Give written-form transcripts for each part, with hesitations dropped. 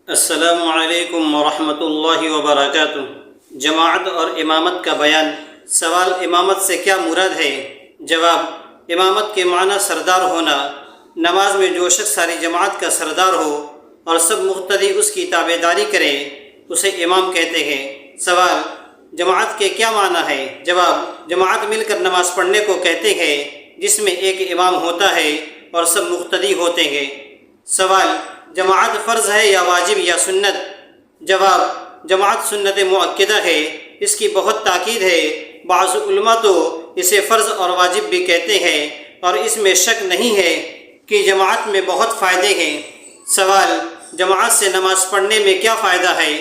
السلام علیکم ورحمۃ اللہ وبرکاتہ۔ جماعت اور امامت کا بیان۔ سوال: امامت سے کیا مراد ہے؟ جواب: امامت کے معنی سردار ہونا۔ نماز میں جو شخص ساری جماعت کا سردار ہو اور سب مقتدی اس کی تابعداری کریں اسے امام کہتے ہیں۔ سوال: جماعت کے کیا معنی ہے؟ جواب: جماعت مل کر نماز پڑھنے کو کہتے ہیں جس میں ایک امام ہوتا ہے اور سب مقتدی ہوتے ہیں۔ سوال: جماعت فرض ہے یا واجب یا سنت؟ جواب: جماعت سنت مؤکدہ ہے، اس کی بہت تاکید ہے۔ بعض علماء تو اسے فرض اور واجب بھی کہتے ہیں اور اس میں شک نہیں ہے کہ جماعت میں بہت فائدے ہیں۔ سوال: جماعت سے نماز پڑھنے میں کیا فائدہ ہے؟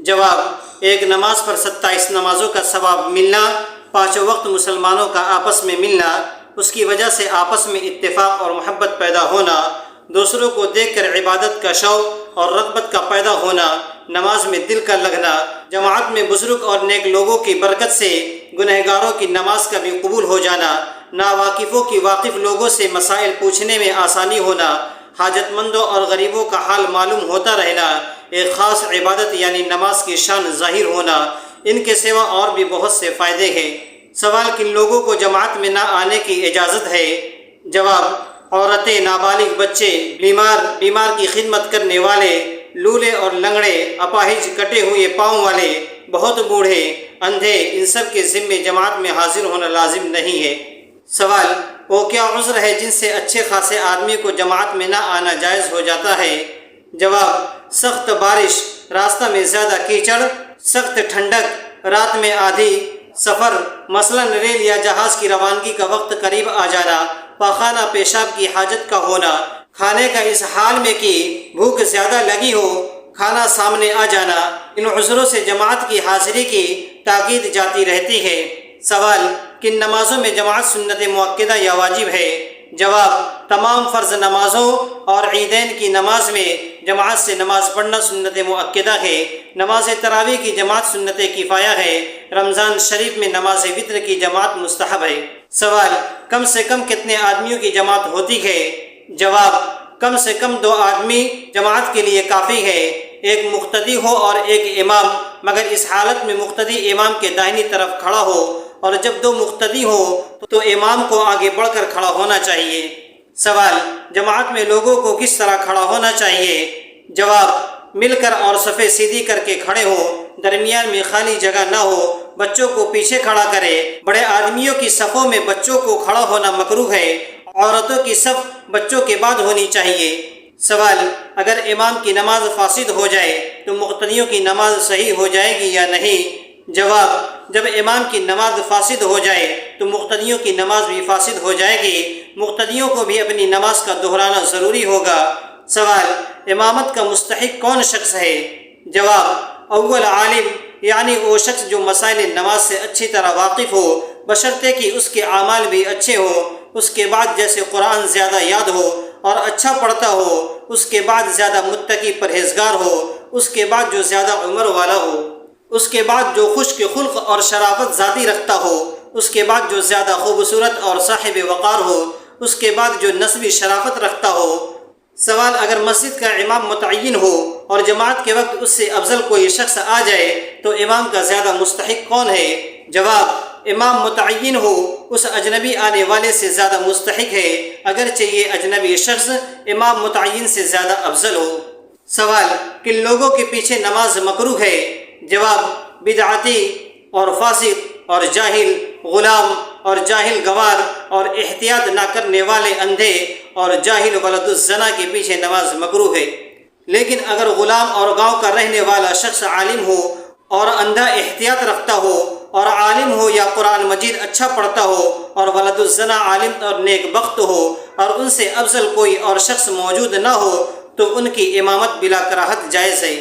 جواب: ایک نماز پر 27 نمازوں کا ثواب ملنا، 5 وقت مسلمانوں کا آپس میں ملنا، اس کی وجہ سے آپس میں اتفاق اور محبت پیدا ہونا، دوسروں کو دیکھ کر عبادت کا شوق اور رغبت کا پیدا ہونا، نماز میں دل کا لگنا، جماعت میں بزرگ اور نیک لوگوں کی برکت سے گنہگاروں کی نماز کا بھی قبول ہو جانا، ناواقفوں کی واقف لوگوں سے مسائل پوچھنے میں آسانی ہونا، حاجت مندوں اور غریبوں کا حال معلوم ہوتا رہنا، ایک خاص عبادت یعنی نماز کی شان ظاہر ہونا، ان کے سوا اور بھی بہت سے فائدے ہیں۔ سوال: کن لوگوں کو جماعت میں نہ آنے کی اجازت ہے؟ جواب: عورتیں، نابالغ بچے، بیمار کی خدمت کرنے والے، لولے اور لنگڑے، اپاہج، کٹے ہوئے پاؤں والے، بہت بوڑھے، اندھے، ان سب کے ذمے جماعت میں حاضر ہونا لازم نہیں ہے۔ سوال: وہ کیا عذر ہے جن سے اچھے خاصے آدمی کو جماعت میں نہ آنا جائز ہو جاتا ہے؟ جواب: سخت بارش، راستہ میں زیادہ کیچڑ، سخت ٹھنڈک، رات میں آدھی، سفر مثلا ریل یا جہاز کی روانگی کا وقت قریب آ جانا، پاخانہ پیشاب کی حاجت کا ہونا، کھانے کا اس حال میں کہ بھوک زیادہ لگی ہو کھانا سامنے آ جانا، ان عذروں سے جماعت کی حاضری کی تاکید جاتی رہتی ہے۔ سوال: کن نمازوں میں جماعت سنت مؤکدہ یا واجب ہے؟ جواب: تمام فرض نمازوں اور عیدین کی نماز میں جماعت سے نماز پڑھنا سنت مؤکدہ ہے۔ نماز تراویح کی جماعت سنت کفایہ ہے۔ رمضان شریف میں نماز وتر کی جماعت مستحب ہے۔ سوال: کم سے کم کتنے آدمیوں کی جماعت ہوتی ہے؟ جواب: کم سے کم 2 آدمی جماعت کے لیے کافی ہے، ایک مقتدی ہو اور ایک امام، مگر اس حالت میں مقتدی امام کے دائنی طرف کھڑا ہو، اور جب 2 مقتدی ہو تو امام کو آگے بڑھ کر کھڑا ہونا چاہیے۔ سوال: جماعت میں لوگوں کو کس طرح کھڑا ہونا چاہیے؟ جواب: مل کر اور صفیں سیدھی کر کے کھڑے ہو، درمیان میں خالی جگہ نہ ہو، بچوں کو پیچھے کھڑا کرے۔ بڑے آدمیوں کی صفوں میں بچوں کو کھڑا ہونا مکروہ ہے، عورتوں کی صف بچوں کے بعد ہونی چاہیے۔ سوال: اگر امام کی نماز فاسد ہو جائے تو مقتدیوں کی نماز صحیح ہو جائے گی یا نہیں؟ جواب: جب امام کی نماز فاسد ہو جائے تو مقتدیوں کی نماز بھی فاسد ہو جائے گی، مقتدیوں کو بھی اپنی نماز کا دہرانا ضروری ہوگا۔ سوال: امامت کا مستحق کون شخص ہے؟ جواب: اول عالم، یعنی وہ شخص جو مسائل نماز سے اچھی طرح واقف ہو، بشرطے کہ اس کے اعمال بھی اچھے ہوں۔ اس کے بعد جیسے قرآن زیادہ یاد ہو اور اچھا پڑھتا ہو، اس کے بعد زیادہ متقی پرہیزگار ہو، اس کے بعد جو زیادہ عمر والا ہو، اس کے بعد جو خشک خلق اور شرافت ذاتی رکھتا ہو، اس کے بعد جو زیادہ خوبصورت اور صاحب وقار ہو، اس کے بعد جو نسبی شرافت رکھتا ہو۔ سوال: اگر مسجد کا امام متعین ہو اور جماعت کے وقت اس سے افضل کوئی شخص آ جائے تو امام کا زیادہ مستحق کون ہے؟ جواب: امام متعین ہو اس اجنبی آنے والے سے زیادہ مستحق ہے، اگرچہ یہ اجنبی شخص امام متعین سے زیادہ افضل ہو۔ سوال: کن لوگوں کے پیچھے نماز مکروہ ہے؟ جواب: بدعتی اور فاسق اور جاہل، غلام اور جاہل گوار اور احتیاط نہ کرنے والے اندھے اور جاہل ولد الزنا کے پیچھے نماز مکروہ ہے۔ لیکن اگر غلام اور گاؤں کا رہنے والا شخص عالم ہو اور اندھا احتیاط رکھتا ہو، اور عالم ہو یا قرآن مجید اچھا پڑھتا ہو اور ولد الزنا عالم اور نیک بخت ہو اور ان سے افضل کوئی اور شخص موجود نہ ہو تو ان کی امامت بلا کراہت جائز ہے۔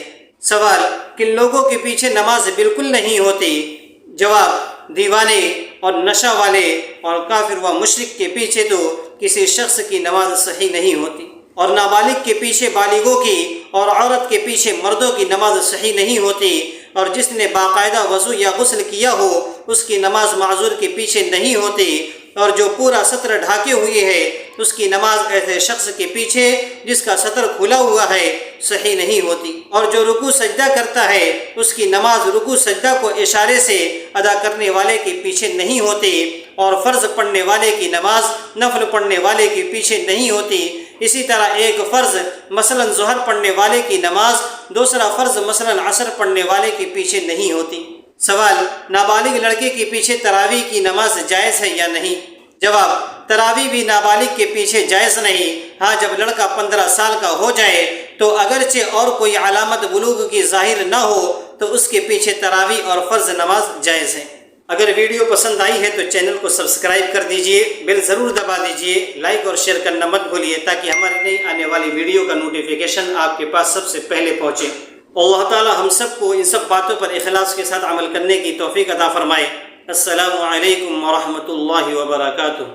سوال: کن لوگوں کے پیچھے نماز بالکل نہیں ہوتی؟ جواب: دیوانے اور نشہ والے اور کافر و مشرک کے پیچھے تو کسی شخص کی نماز صحیح نہیں ہوتی، اور نابالغ کے پیچھے بالغوں کی اور عورت کے پیچھے مردوں کی نماز صحیح نہیں ہوتی، اور جس نے باقاعدہ وضو یا غسل کیا ہو اس کی نماز معذور کے پیچھے نہیں ہوتی، اور جو پورا سطر ڈھاکے ہوئی ہے اس کی نماز ایسے شخص کے پیچھے جس کا سطر کھلا ہوا ہے صحیح نہیں ہوتی، اور جو رکوع سجدہ کرتا ہے اس کی نماز رکوع سجدہ کو اشارے سے ادا کرنے والے کے پیچھے نہیں ہوتی، اور فرض پڑھنے والے کی نماز نفل پڑھنے والے کے پیچھے نہیں ہوتی۔ اسی طرح ایک فرض مثلا ظہر پڑھنے والے کی نماز دوسرا فرض مثلا عصر پڑھنے والے کے پیچھے نہیں ہوتی۔ سوال: نابالغ لڑکے کے پیچھے تراویح کی نماز جائز ہے یا نہیں؟ جواب: تراویح بھی نابالغ کے پیچھے جائز نہیں۔ ہاں، جب لڑکا 15 سال کا ہو جائے تو اگرچہ اور کوئی علامت بلوغ کی ظاہر نہ ہو تو اس کے پیچھے تراویح اور فرض نماز جائز ہے۔ اگر ویڈیو پسند آئی ہے تو چینل کو سبسکرائب کر دیجئے، بیل ضرور دبا دیجئے، لائک اور شیئر کرنا مت بھولیے تاکہ ہماری نئی آنے والی ویڈیو کا نوٹیفیکیشن آپ کے پاس سب سے پہلے پہنچے۔ اللہ تعالی ہم سب کو ان سب باتوں پر اخلاص کے ساتھ عمل کرنے کی توفیق عطا فرمائے۔ السلام علیکم ورحمۃ اللہ وبرکاتہ۔